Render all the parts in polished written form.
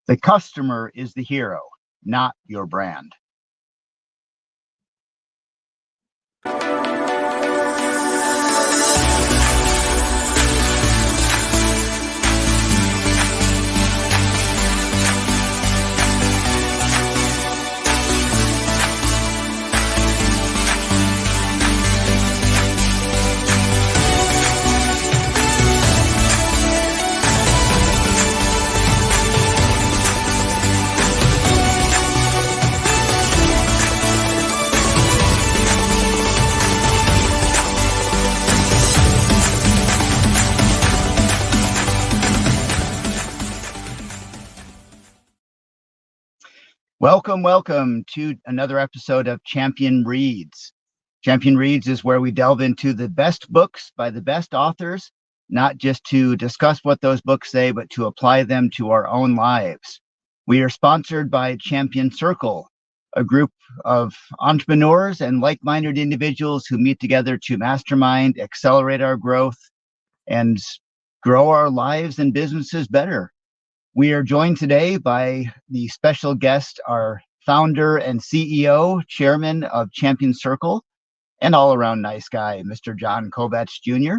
The customer is the hero, not your brand. Welcome to another episode of Champion Reads. Champion Reads is where we delve into the best books by the best authors, not just to discuss what those books say, but to apply them to our own lives. We are sponsored by Champion Circle, a group of entrepreneurs and like-minded individuals who meet together to mastermind, accelerate our growth, and grow our lives and businesses better. We are joined today by the special guest, our founder and CEO, chairman of Champion Circle, and all-around nice guy, Mr. John Kovacs Jr.,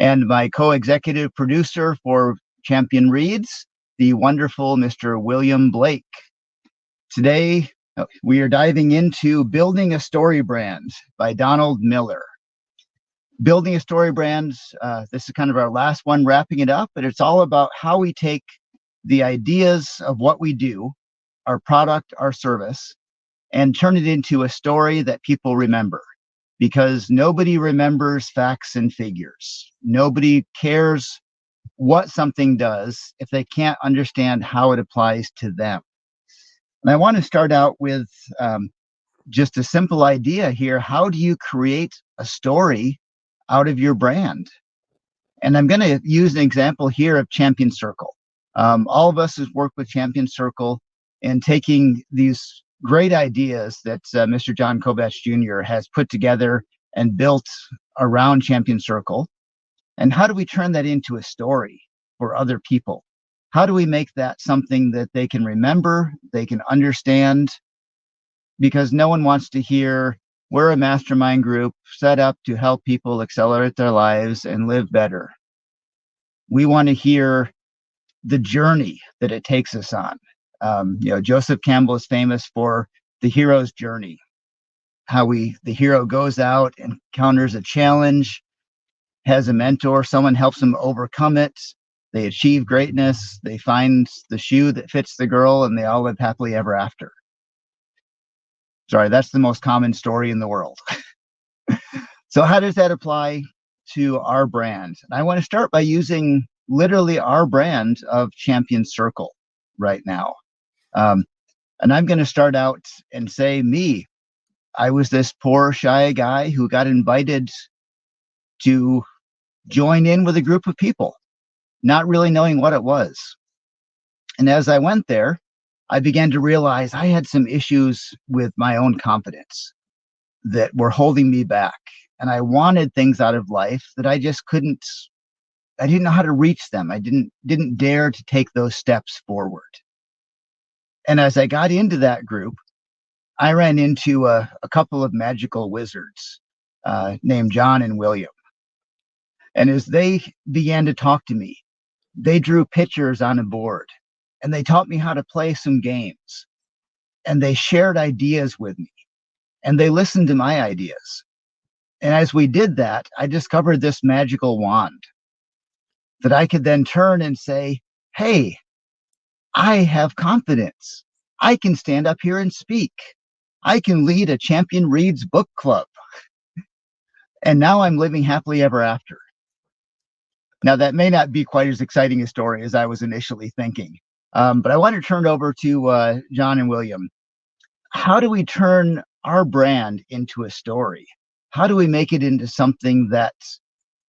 and my co-executive producer for Champion Reads, the wonderful Mr. William Blake. Today, we are diving into Building a Story Brand by Donald Miller. Building a story brand, this is kind of our last one wrapping it up, but it's all about how we take the ideas of what we do, our product, our service, and turn it into a story that people remember. Because nobody remembers facts and figures. Nobody cares what something does if they can't understand how it applies to them. And I want to start out with just a simple idea here. How do you create a story out of your brand? And I'm going to use an example here of Champion Circle. All of us have worked with Champion Circle and taking these great ideas that Mr. John Kovacs Jr. has put together and built around Champion Circle. And how do we turn that into a story for other people? How do we make that something that they can remember, they can understand? Because no one wants to hear, we're a mastermind group set up to help people accelerate their lives and live better. We want to hear the journey that it takes us on. Joseph Campbell is famous for the hero's journey. How the hero goes out, encounters a challenge, has a mentor, someone helps them overcome it. They achieve greatness. They find the shoe that fits the girl, and they all live happily ever after. Sorry, that's the most common story in the world. So how does that apply to our brand? And I want to start by using literally our brand of Champion Circle right now. And I'm going to start out and say me. I was this poor, shy guy who got invited to join in with a group of people, not really knowing what it was. And as I went there, I began to realize I had some issues with my own confidence that were holding me back. And I wanted things out of life that I just couldn't. I didn't know how to reach them. I didn't dare to take those steps forward. And as I got into that group, I ran into a couple of magical wizards named John and William. And as they began to talk to me, they drew pictures on a board and they taught me how to play some games. And they shared ideas with me and they listened to my ideas. And as we did that, I discovered this magical wand that I could then turn and say, hey, I have confidence. I can stand up here and speak. I can lead a Champion Reads book club. And now I'm living happily ever after. Now, that may not be quite as exciting a story as I was initially thinking. But I want to turn it over to John and William. How do we turn our brand into a story? How do we make it into something that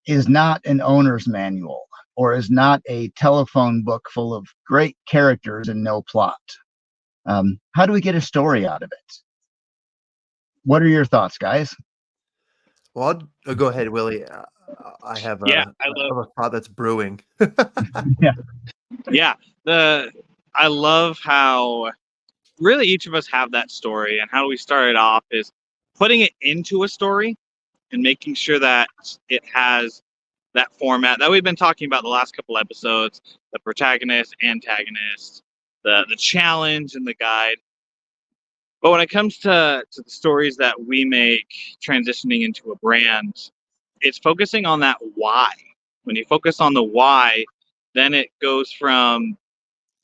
is not an owner's manual or is not a telephone book full of great characters and no plot? How do we get a story out of it? What are your thoughts, guys? Well, I'll go ahead, Willie. I have a thought that's brewing. Yeah. Yeah. I love how really each of us have that story, and how we start it off is putting it into a story and making sure that it has that format that we've been talking about the last couple episodes: the protagonist, antagonist, the challenge, and the guide. But when it comes to the stories that we make transitioning into a brand, it's focusing on that why. When you focus on the why, then it goes from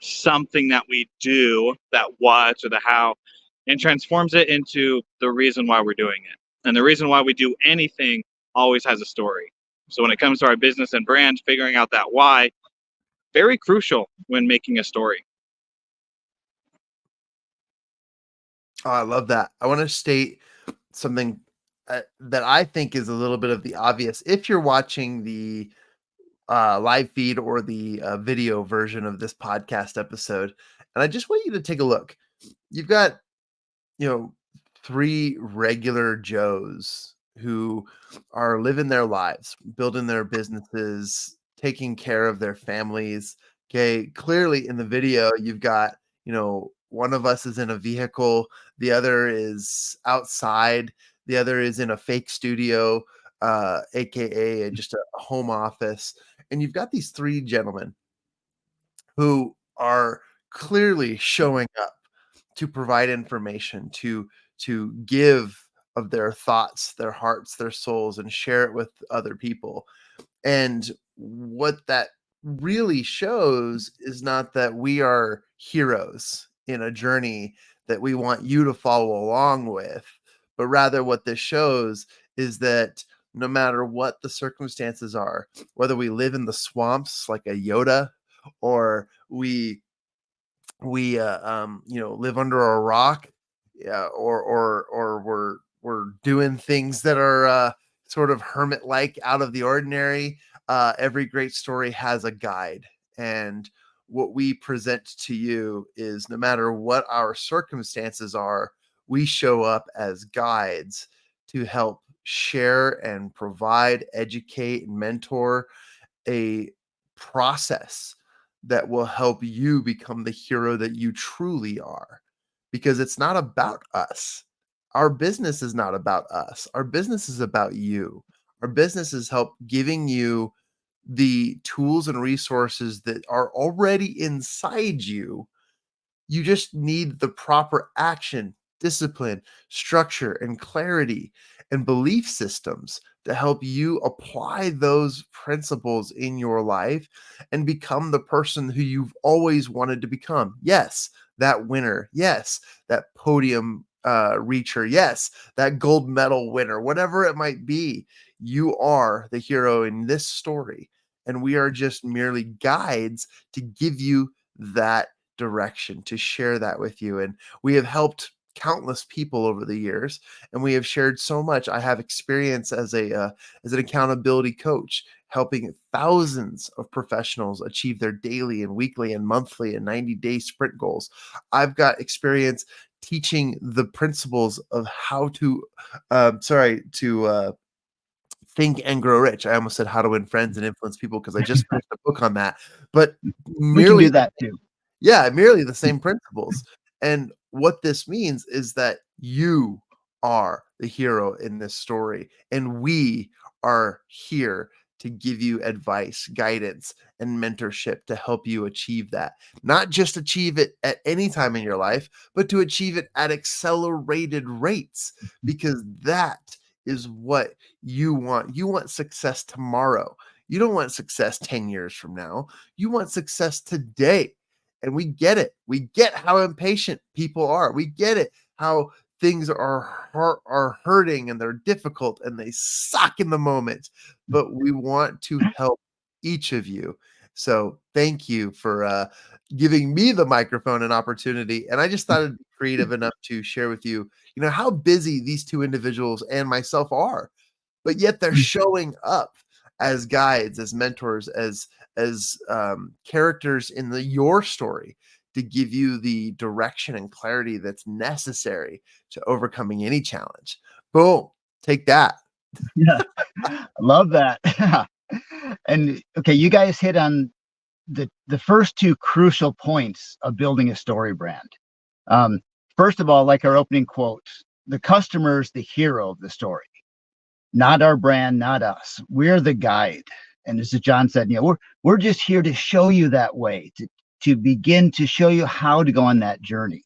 something that we do, that what or the how, and transforms it into the reason why we're doing it. And the reason why we do anything always has a story. So when it comes to our business and brand, figuring out that why, very crucial when making a story. Oh, I love that. I want to state something that I think is a little bit of the obvious. If you're watching the live feed or the video version of this podcast episode, and I just want you to take a look. You've got, you know, three regular Joes who are living their lives, building their businesses, taking care of their families. Okay. Clearly in the video, you've got, one of us is in a vehicle, the other is outside, the other is in a fake studio, aka just a home office. And you've got these three gentlemen who are clearly showing up to provide information, to give of their thoughts, their hearts, their souls, and share it with other people. And what that really shows is not that we are heroes in a journey that we want you to follow along with, but rather what this shows is that no matter what the circumstances are, whether we live in the swamps like a Yoda, or we live under a rock, yeah, or we're doing things that are sort of hermit like, out of the ordinary. Every great story has a guide, and what we present to you is, no matter what our circumstances are, we show up as guides to help share and provide, educate, and mentor a process that will help you become the hero that you truly are. Because it's not about us. Our business is not about us. Our business is about you. Our business is help giving you the tools and resources that are already inside you. You just need the proper action, discipline, structure, and clarity and belief systems to help you apply those principles in your life and become the person who you've always wanted to become. Yes, that winner. Yes, that podium reacher. Yes, that gold medal winner, whatever it might be. You are the hero in this story. And we are just merely guides to give you that direction, to share that with you. And we have helped countless people over the years, and we have shared so much. I have experience as an accountability coach, helping thousands of professionals achieve their daily and weekly and monthly and 90-day sprint goals. I've got experience teaching the principles of how to think and grow rich. I almost said how to win friends and influence people, because I just finished a book on that. But We can merely do that too. yeah, merely the same principles. And what this means is that you are the hero in this story, and we are here to give you advice, guidance, and mentorship to help you achieve that. Not just achieve it at any time in your life, but to achieve it at accelerated rates, because that is what you want. You want success tomorrow. You don't want success 10 years from now. You want success today. And we get it. We get how impatient people are. We get it, how things are hurting and they're difficult and they suck in the moment. But we want to help each of you. So thank you for giving me the microphone and opportunity. And I just thought it'd be creative enough to share with you, how busy these two individuals and myself are, but yet they're showing up as guides, as mentors, as characters in your story, to give you the direction and clarity that's necessary to overcoming any challenge. Boom, take that. Yeah, I love that. And okay, you guys hit on the first two crucial points of building a story brand. First of all, like our opening quote, the customer's the hero of the story, not our brand, not us. We're the guide. And as John said, we're just here to show you that way, to begin to show you how to go on that journey.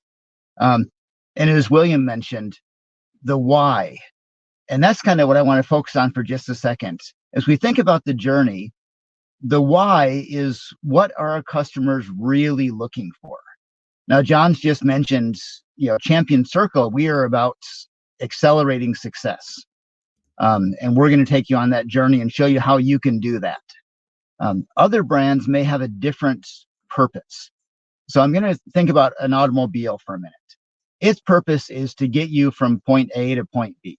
And as William mentioned, the why. And that's kind of what I want to focus on for just a second. As we think about the journey, the why is, what are our customers really looking for? Now, John's just mentioned, Champion Circle, we are about accelerating success. And we're going to take you on that journey and show you how you can do that. Other brands may have a different purpose. So I'm going to think about an automobile for a minute. Its purpose is to get you from point A to point B.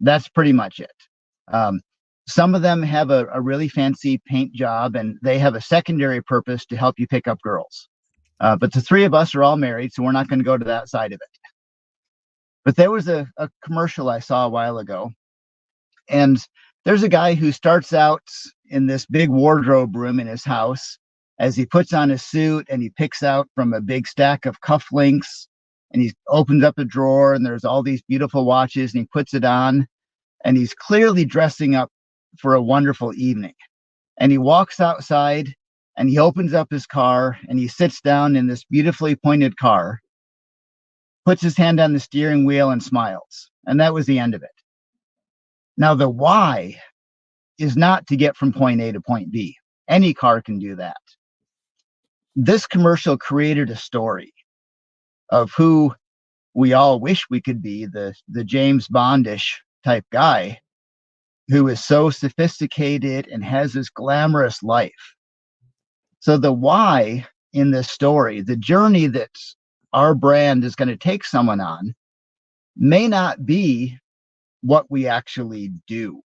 That's pretty much it. Some of them have a really fancy paint job, and they have a secondary purpose to help you pick up girls. But the three of us are all married, so we're not going to go to that side of it. But there was a commercial I saw a while ago, and there's a guy who starts out in this big wardrobe room in his house as he puts on his suit, and he picks out from a big stack of cufflinks, and he opens up a drawer, and there's all these beautiful watches, and he puts it on, and he's clearly dressing up for a wonderful evening. And he walks outside, and he opens up his car, and he sits down in this beautifully pointed car, puts his hand on the steering wheel, and smiles. And that was the end of it. Now, the why is not to get from point A to point B. Any car can do that. This commercial created a story of who we all wish we could be, the James Bondish type guy who is so sophisticated and has this glamorous life. So the why in this story, the journey that our brand is going to take someone on, may not be what we actually do.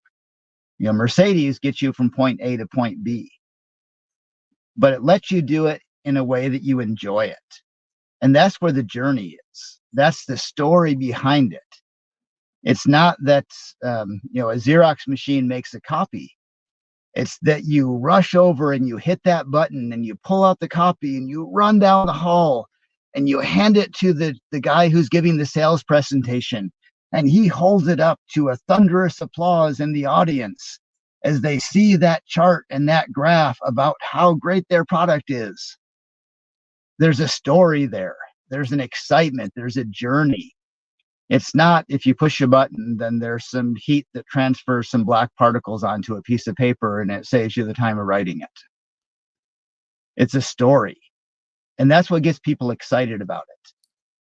Mercedes gets you from point A to point B, but it lets you do it in a way that you enjoy it. And that's where the journey is. That's the story behind it. It's not that, a Xerox machine makes a copy. It's that you rush over and you hit that button and you pull out the copy and you run down the hall and you hand it to the guy who's giving the sales presentation. And he holds it up to a thunderous applause in the audience as they see that chart and that graph about how great their product is. There's a story there. There's an excitement. There's a journey. It's not, if you push a button, then there's some heat that transfers some black particles onto a piece of paper and it saves you the time of writing it. It's a story. And that's what gets people excited about it.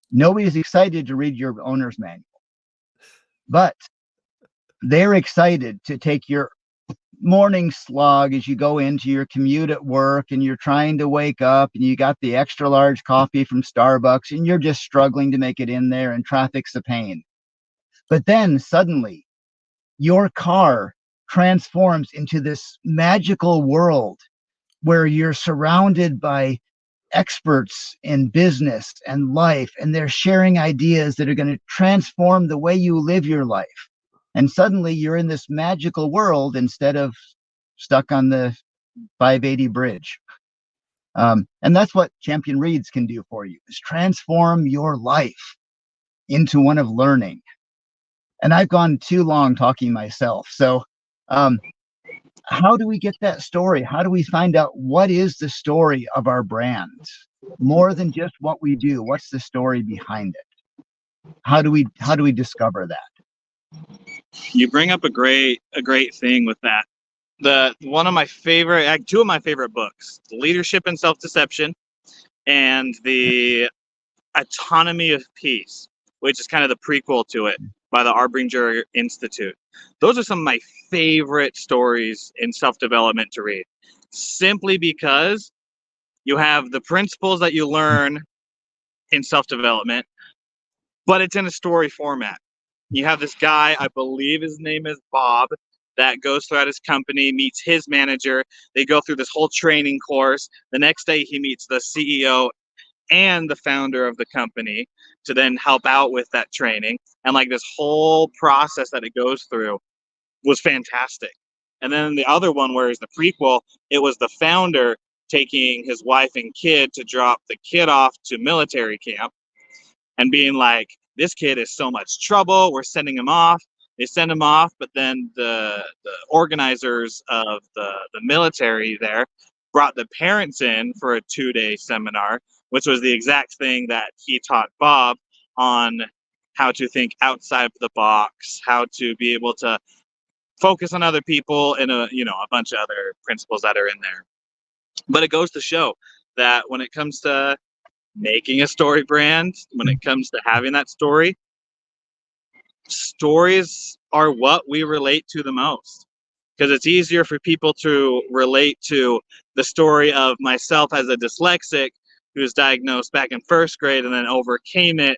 Nobody's excited to read your owner's manual, but they're excited to take your morning slog as you go into your commute at work and you're trying to wake up and you got the extra large coffee from Starbucks and you're just struggling to make it in there and traffic's a pain. But then suddenly your car transforms into this magical world where you're surrounded by experts in business and life, and they're sharing ideas that are going to transform the way you live your life. And suddenly you're in this magical world instead of stuck on the 580 bridge. And that's what Champion Reads can do for you, is transform your life into one of learning. And I've gone too long talking myself. So how do we get that story? How do we find out what is the story of our brand? More than just what we do, what's the story behind it? How do we discover that? You bring up a great thing with that. Two of my favorite books, Leadership and Self-Deception and the Autonomy of Peace, which is kind of the prequel to it, by the Arbinger Institute. Those are some of my favorite stories in self-development to read, simply because you have the principles that you learn in self-development, but it's in a story format. You have this guy, I believe his name is Bob, that goes throughout his company, meets his manager. They go through this whole training course. The next day he meets the CEO and the founder of the company to then help out with that training. And like this whole process that it goes through was fantastic. And then the other one, where is the prequel, it was the founder taking his wife and kid to drop the kid off to military camp and being like, this kid is so much trouble, we're sending him off. They send him off, but then the organizers of the military there brought the parents in for a 2-day seminar, which was the exact thing that he taught Bob on how to think outside of the box, how to be able to focus on other people, and a bunch of other principles that are in there. But it goes to show that when it comes to making a story brand, when it comes to having that story, stories are what we relate to the most, because it's easier for people to relate to the story of myself as a dyslexic who was diagnosed back in first grade and then overcame it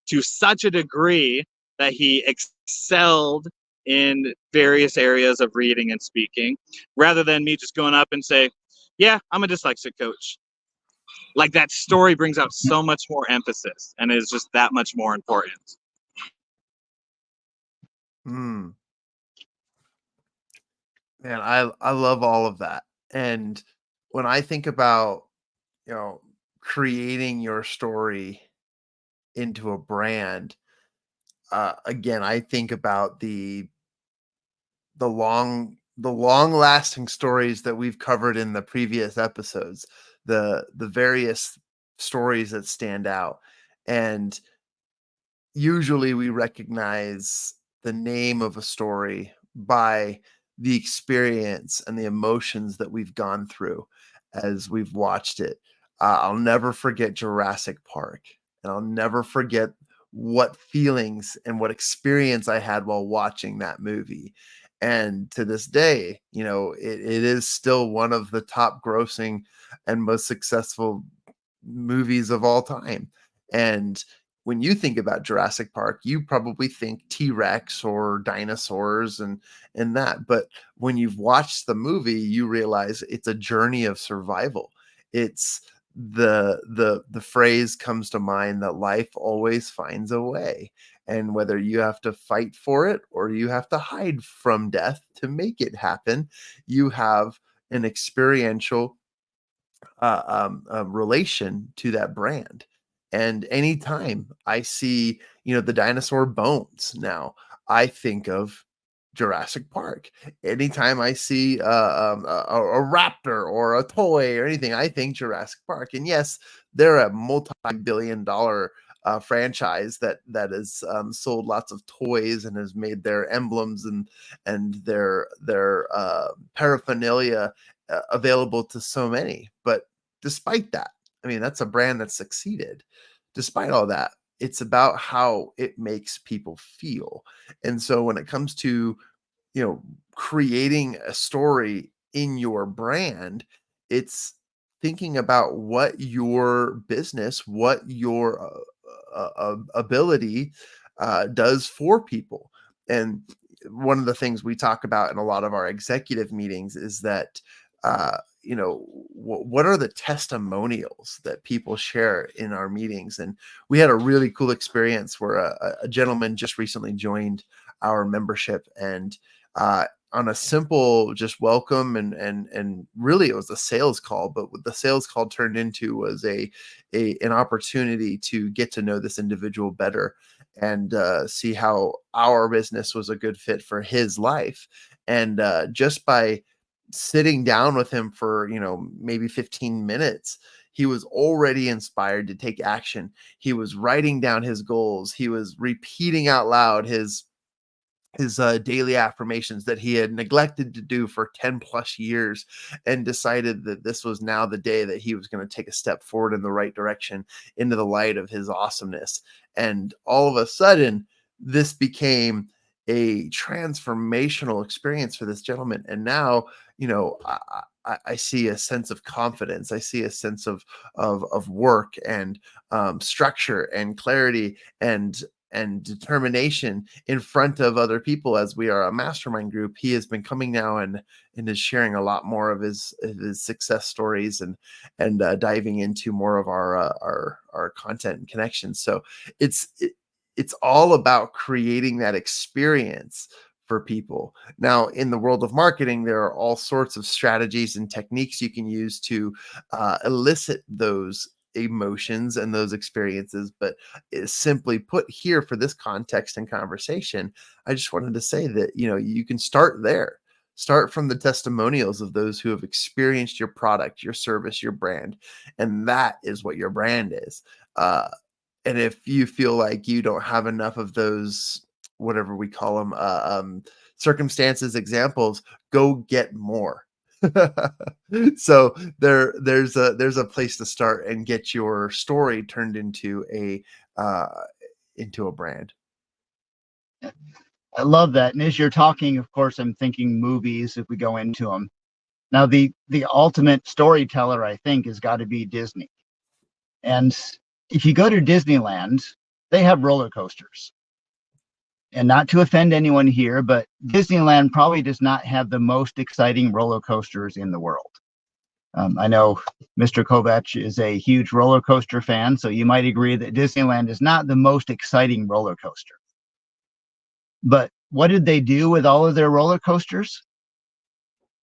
to such a degree that he excelled in various areas of reading and speaking, rather than me just going up and say, yeah, I'm a dyslexic coach. Like, that story brings out so much more emphasis and is just that much more important. Man, I love all of that. And when I think about, creating your story into a brand, again, I think about the long lasting stories that we've covered in the previous episodes, the various stories that stand out. And usually we recognize the name of a story by the experience and the emotions that we've gone through as we've watched it. I'll never forget Jurassic Park, and I'll never forget what feelings and what experience I had while watching that movie. And to this day, it is still one of the top grossing and most successful movies of all time. And when you think about Jurassic Park, you probably think T-Rex or dinosaurs and that. But when you've watched the movie, you realize it's a journey of survival. It's the phrase comes to mind that life always finds a way. And whether you have to fight for it or you have to hide from death to make it happen, you have an experiential relation to that brand. And anytime I see, the dinosaur bones now, I think of Jurassic Park. Anytime I see a raptor or a toy or anything, I think Jurassic Park. And yes, they're a multi-billion-dollar franchise that has sold lots of toys and has made their emblems and their paraphernalia available to so many. But despite that, I mean, that's a brand that's succeeded. Despite all that, it's about how it makes people feel. And so when it comes to, creating a story in your brand, it's thinking about what your business, what your ability does for people. And one of the things we talk about in a lot of our executive meetings is that, what are the testimonials that people share in our meetings? And we had a really cool experience where a gentleman just recently joined our membership, and on a simple just welcome and really it was a sales call, but what the sales call turned into was an opportunity to get to know this individual better and see how our business was a good fit for his life. And just by sitting down with him for maybe 15 minutes, he was already inspired to take action. He was writing down his goals. He was repeating out loud his daily affirmations that he had neglected to do for 10 plus years, and decided that this was now the day that he was going to take a step forward in the right direction into the light of his awesomeness. And all of a sudden, this became a transformational experience for this gentleman. And now, I see a sense of confidence. I see a sense of work and structure and clarity and determination in front of other people. As we are a mastermind group, he has been coming now and is sharing a lot more of his success stories and diving into more of our content and connections. So it's all about creating that experience for people. Now, in the world of marketing, there are all sorts of strategies and techniques you can use to elicit those emotions and those experiences. But simply put here, for this context and conversation, I just wanted to say that, you can start there. Start from the testimonials of those who have experienced your product, your service, your brand. And that is what your brand is. And if you feel like you don't have enough of those, whatever we call them, circumstances, examples, go get more. So there's a place to start and get your story turned into a brand. I love that. And as you're talking, of course, I'm thinking movies if we go into them. Now, the ultimate storyteller, I think, has got to be Disney. And if you go to Disneyland, they have roller coasters. And not to offend anyone here, but Disneyland probably does not have the most exciting roller coasters in the world. I know Mr. Kovac is a huge roller coaster fan, so you might agree that Disneyland is not the most exciting roller coaster. But what did they do with all of their roller coasters?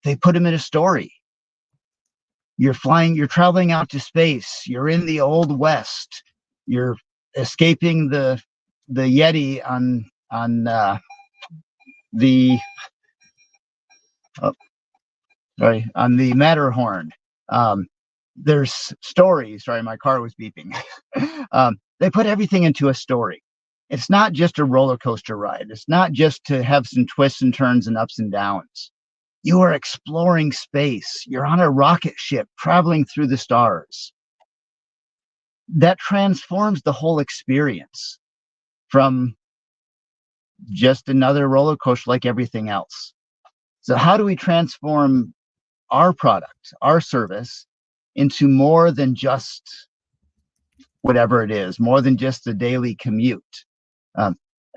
They put them in a story. You're traveling out to space. You're in the Old West. You're escaping the Yeti on the Matterhorn. There's stories. Sorry, my car was beeping. They put everything into a story. It's not just a roller coaster ride. It's not just to have some twists and turns and ups and downs. You are exploring space. You're on a rocket ship traveling through the stars. That transforms the whole experience from just another roller coaster like everything else. So how do we transform our product, our service, into more than just whatever it is, more than just the daily commute?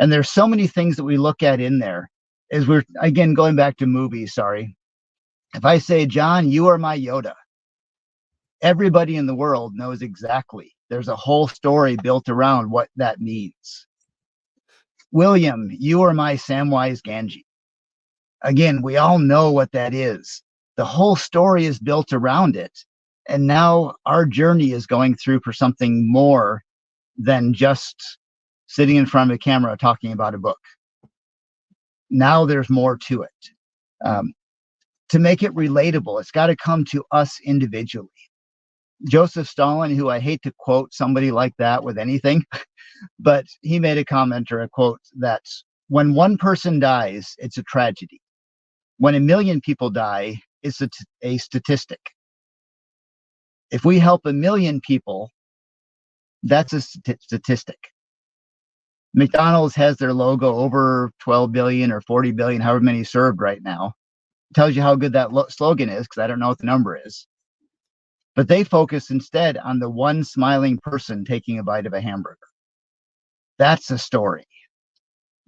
And there's so many things that we look at in there. As we're, again, going back to movies, sorry. If I say, John, you are my Yoda, everybody in the world knows exactly. There's a whole story built around what that means. William, you are my Samwise Gamgee. Again, we all know what that is. The whole story is built around it. And now our journey is going through for something more than just sitting in front of a camera talking about a book. Now there's more to it. To make it relatable, it's got to come to us individually. Joseph Stalin, who I hate to quote somebody like that with anything, but he made a comment or a quote that when one person dies, it's a tragedy. When 1 million people die, it's a statistic. If we help 1 million people, that's a statistic. McDonald's has their logo over 12 billion or 40 billion, however many served right now. It tells you how good that slogan is, because I don't know what the number is. But they focus instead on the one smiling person taking a bite of a hamburger. That's a story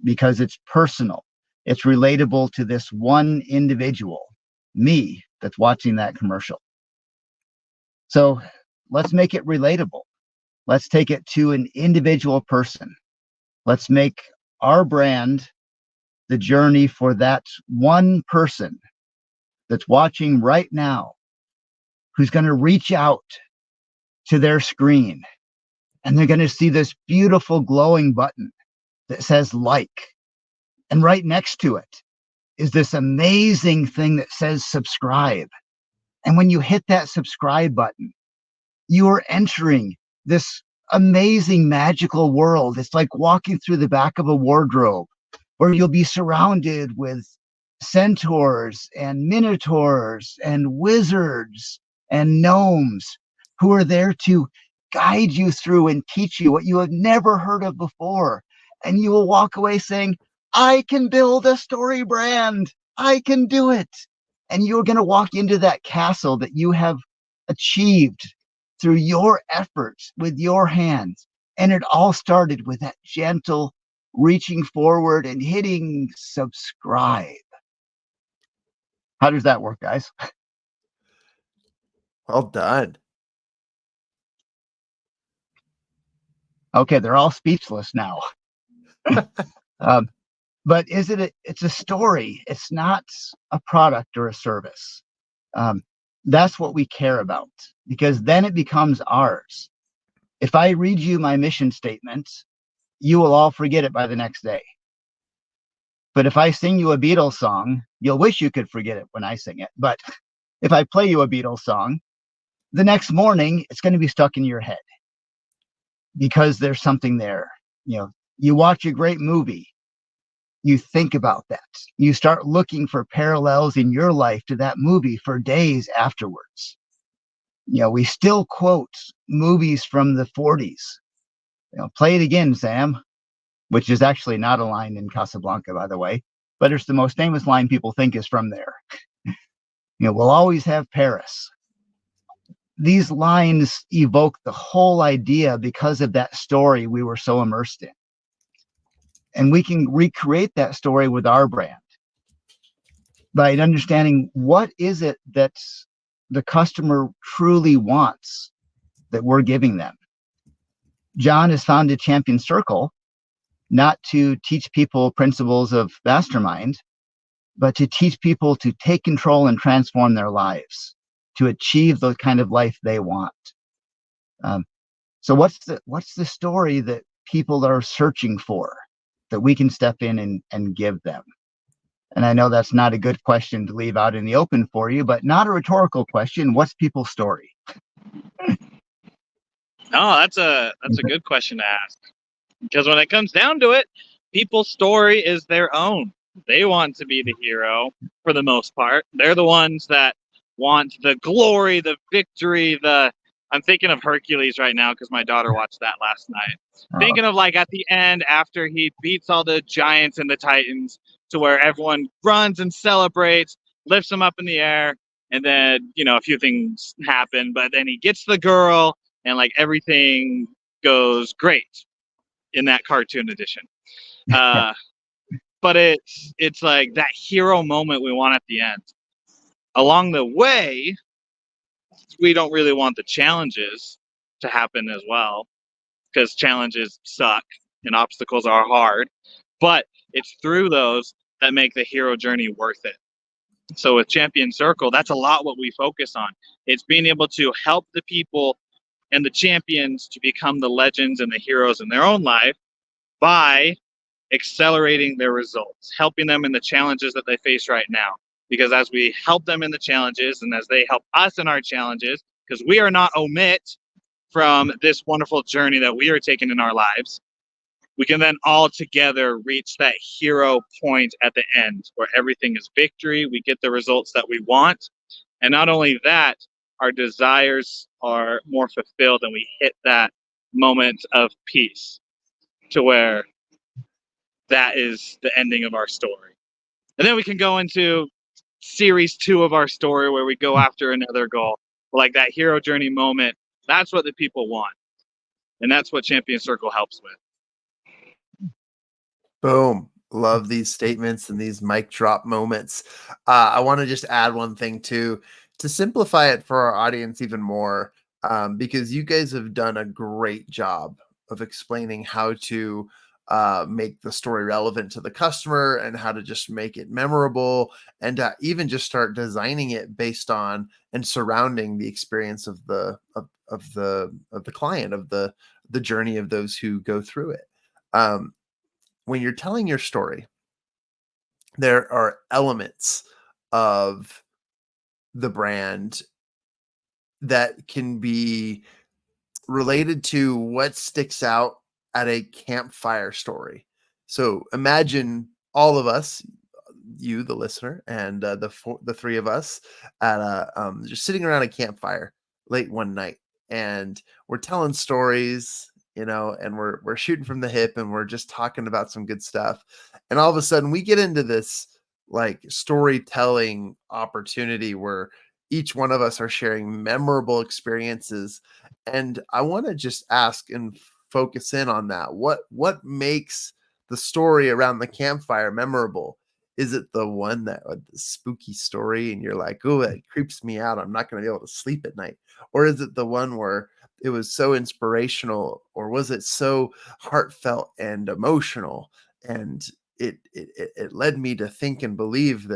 because it's personal. It's relatable to this one individual, me, that's watching that commercial. So let's make it relatable. Let's take it to an individual person. Let's make our brand the journey for that one person that's watching right now, who's going to reach out to their screen and they're going to see this beautiful glowing button that says like. And right next to it is this amazing thing that says subscribe. And when you hit that subscribe button, you are entering this amazing magical world. It's like walking through the back of a wardrobe where you'll be surrounded with centaurs and minotaurs and wizards and gnomes who are there to guide you through and teach you what you have never heard of before. And you will walk away saying, I can build a story brand. I can do it. And you're going to walk into that castle that you have achieved through your efforts with your hands. And it all started with that gentle reaching forward and hitting subscribe. How does that work, guys? Well done. Okay, they're all speechless now. But it's a story. It's not a product or a service. That's what we care about, because then it becomes ours. If I read you my mission statement, you will all forget it by the next day. But if I sing you a Beatles song, you'll wish you could forget it when I sing it. But if I play you a Beatles song, the next morning it's going to be stuck in your head because there's something there. You watch a great movie, you think about that. You start looking for parallels in your life to that movie for days afterwards. We still quote movies from the 40s. Play it again, Sam, which is actually not a line in Casablanca, by the way, but it's the most famous line people think is from there. We'll always have Paris. These lines evoke the whole idea because of that story we were so immersed in. And we can recreate that story with our brand by understanding what is it that the customer truly wants that we're giving them. John has founded Champion Circle not to teach people principles of mastermind, but to teach people to take control and transform their lives, to achieve the kind of life they want. So what's the story that people are searching for that we can step in and give them? And I know that's not a good question to leave out in the open for you, but not a rhetorical question. What's people's story? No, that's a good question to ask. Because when it comes down to it, people's story is their own. They want to be the hero for the most part. They're the ones that want the glory, the victory, I'm thinking of Hercules right now because my daughter watched that last night. Thinking of like at the end after he beats all the giants and the titans to where everyone runs and celebrates, lifts him up in the air, and then, a few things happen, but then he gets the girl and like everything goes great in that cartoon edition. But it's like that hero moment we want at the end. Along the way, we don't really want the challenges to happen as well, because challenges suck and obstacles are hard, but it's through those that make the hero journey worth it. So with Champion Circle, that's a lot what we focus on. It's being able to help the people and the champions to become the legends and the heroes in their own life by accelerating their results, helping them in the challenges that they face right now. Because as we help them in the challenges and as they help us in our challenges, because we are not omit from this wonderful journey that we are taking in our lives, we can then all together reach that hero point at the end where everything is victory. We get the results that we want. And not only that, our desires are more fulfilled and we hit that moment of peace to where that is the ending of our story. And then we can go into series 2 of our story where we go after another goal. Like that hero journey moment, that's what the people want. And that's what Champion Circle helps with. Boom. Love these statements and these mic drop moments. I want to just add one thing too, to simplify it for our audience even more, because you guys have done a great job of explaining how to make the story relevant to the customer and how to just make it memorable and even just start designing it based on and surrounding the experience of the client, of the journey of those who go through it. When you're telling your story, there are elements of the brand that can be related to what sticks out at a campfire story. So imagine all of us, you, the listener, and the three of us at just sitting around a campfire late one night, and we're telling stories, and we're shooting from the hip, and we're just talking about some good stuff. And all of a sudden we get into this like storytelling opportunity where each one of us are sharing memorable experiences. And I want to just ask and focus in on that. What makes the story around the campfire memorable? Is it the one that the spooky story and you're like, oh, it creeps me out, I'm not going to be able to sleep at night? Or is it the one where it was so inspirational, or was it so heartfelt and emotional? And it led me to think and believe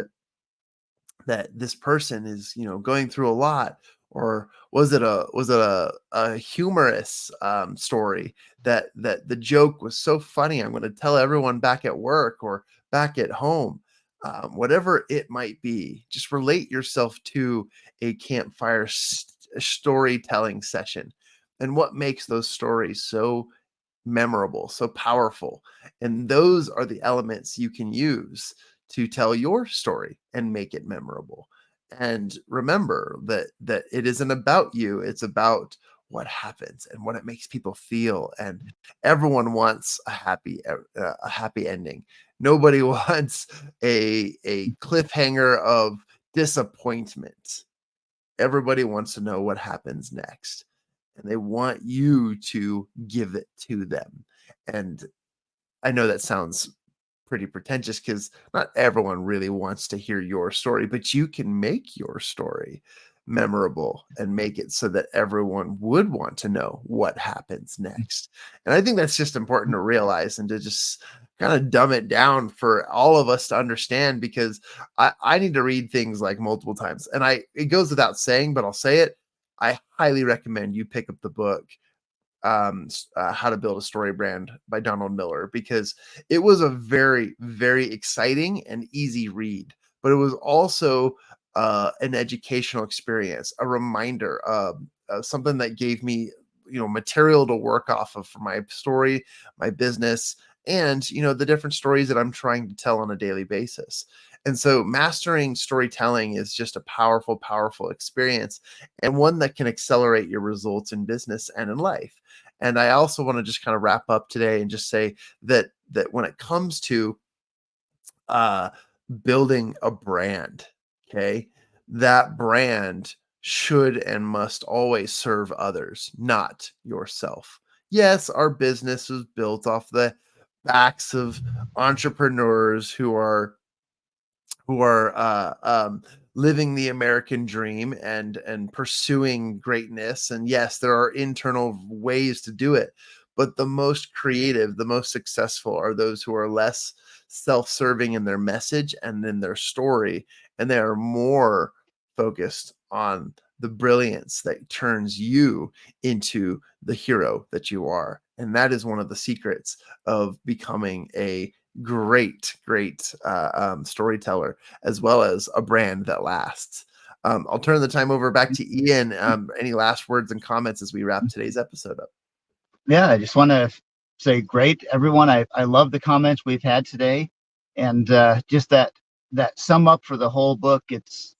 that this person is, going through a lot? Or was it a humorous story that the joke was so funny, I'm going to tell everyone back at work or back at home? Whatever it might be, just relate yourself to a campfire storytelling session, and what makes those stories so memorable, so powerful. And those are the elements you can use to tell your story and make it memorable. And remember that it isn't about you, it's about what happens and what it makes people feel. And everyone wants a happy ending. Nobody wants a cliffhanger of disappointment. Everybody wants to know what happens next, and they want you to give it to them. And I know that sounds pretty pretentious because not everyone really wants to hear your story, but you can make your story memorable and make it so that everyone would want to know what happens next. And I think that's just important to realize and to just kind of dumb it down for all of us to understand, because I need to read things like multiple times. And it goes without saying, but I'll say it. I highly recommend you pick up the book, How to Build a Story Brand by Donald Miller, because it was a very, very exciting and easy read, but it was also an educational experience, a reminder of something that gave me, material to work off of for my story, my business, and, the different stories that I'm trying to tell on a daily basis. And so mastering storytelling is just a powerful, powerful experience, and one that can accelerate your results in business and in life. And I also want to just kind of wrap up today and just say that when it comes to uh, building a brand, okay, that brand should and must always serve others, not yourself. Yes, our business is built off the backs of entrepreneurs who are living the American dream and pursuing greatness. And yes, there are internal ways to do it, but the most creative, the most successful are those who are less self-serving in their message and in their story, and they are more focused on the brilliance that turns you into the hero that you are. And that is one of the secrets of becoming a great storyteller, as well as a brand that lasts. I'll turn the time over back to Ian. Any last words and comments as we wrap today's episode up? Yeah, I just want to say, great, everyone. I love the comments we've had today, and just that sum up for the whole book. It's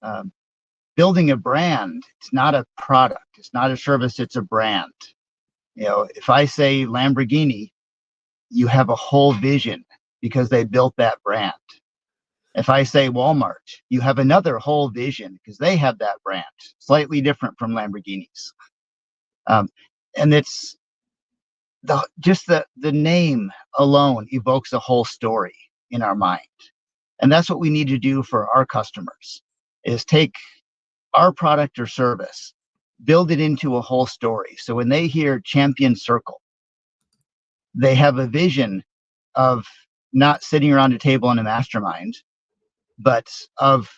building a brand. It's not a product. It's not a service. It's a brand. If I say Lamborghini, you have a whole vision because they built that brand. If I say Walmart, you have another whole vision because they have that brand, slightly different from Lamborghinis. And it's the name alone evokes a whole story in our mind. And that's what we need to do for our customers, is take our product or service, build it into a whole story. So when they hear Champion Circle, they have a vision of not sitting around a table in a mastermind, but of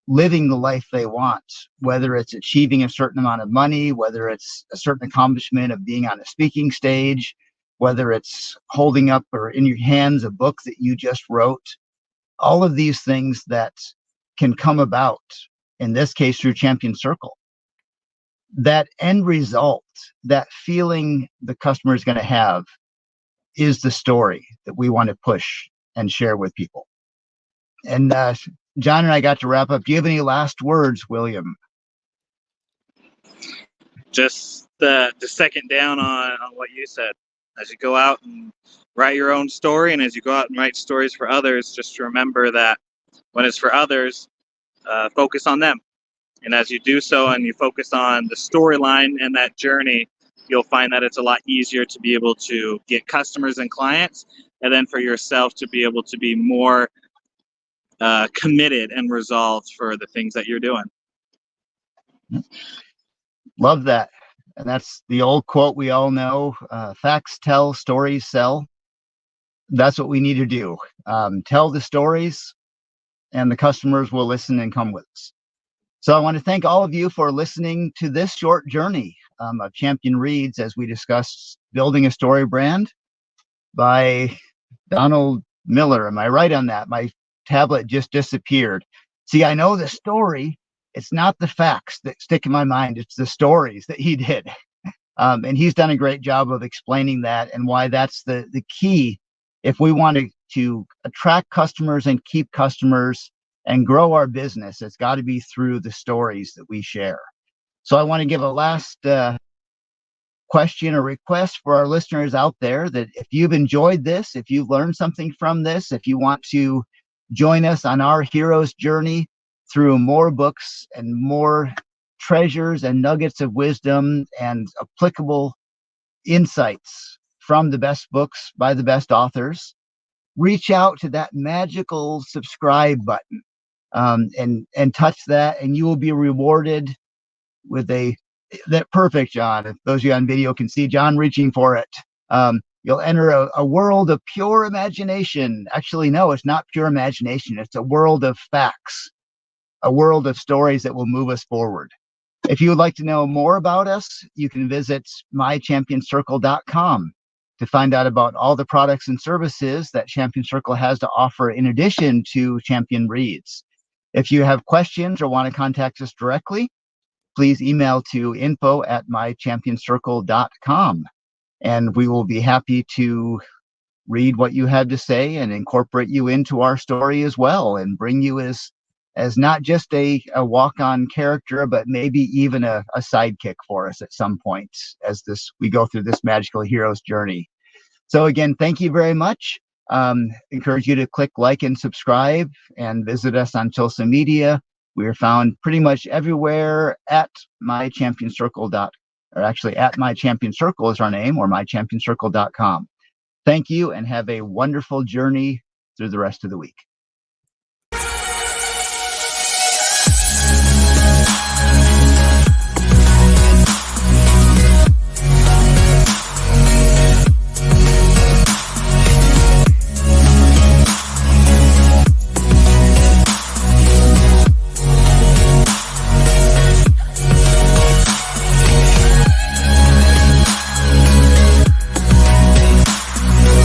living the life they want, whether it's achieving a certain amount of money, whether it's a certain accomplishment of being on a speaking stage, whether it's holding up or in your hands a book that you just wrote. All of these things that can come about, in this case through Champion Circle. That end result, that feeling the customer is going to have, is the story that we want to push and share with people. And John and I got to wrap up. Do you have any last words, William? Just the second down on what you said. As you go out and write your own story, and as you go out and write stories for others, just remember that when it's for others, focus on them. And as you do so and you focus on the storyline and that journey, you'll find that it's a lot easier to be able to get customers and clients, and then for yourself to be able to be more committed and resolved for the things that you're doing. Love that. And that's the old quote we all know, facts tell, stories sell. That's what we need to do. Tell the stories, and the customers will listen and come with us. So I want to thank all of you for listening to this short journey of Champion Reads as we discussed building a story brand by Donald Miller. Am I right on that? My tablet just disappeared. See, I know the story. It's not the facts that stick in my mind. It's the stories that he did. And he's done a great job of explaining that and why that's the key. If we want to attract customers and keep customers and grow our business, it's got to be through the stories that we share. So I want to give a last question or request for our listeners out there that if you've enjoyed this, if you've learned something from this, if you want to join us on our hero's journey through more books and more treasures and nuggets of wisdom and applicable insights from the best books by the best authors, reach out to that magical subscribe button and touch that, and you will be rewarded with that perfect, John. If those of you on video can see John reaching for it. You'll enter a world of pure imagination. Actually, no, it's not pure imagination. It's a world of facts, a world of stories that will move us forward. If you would like to know more about us, you can visit mychampionscircle.com to find out about all the products and services that Champion Circle has to offer in addition to Champion Reads. If you have questions or want to contact us directly, please email to info@mychampionscircle.com, and we will be happy to read what you have to say and incorporate you into our story as well, and bring you as not just a walk-on character, but maybe even a sidekick for us at some point as we go through this magical hero's journey. So again, thank you very much. Encourage you to click like and subscribe and visit us on social media. We are found pretty much everywhere at mychampionscircle. Or actually at My Champion Circle is our name, or mychampionscircle.com. Thank you and have a wonderful journey through the rest of the week.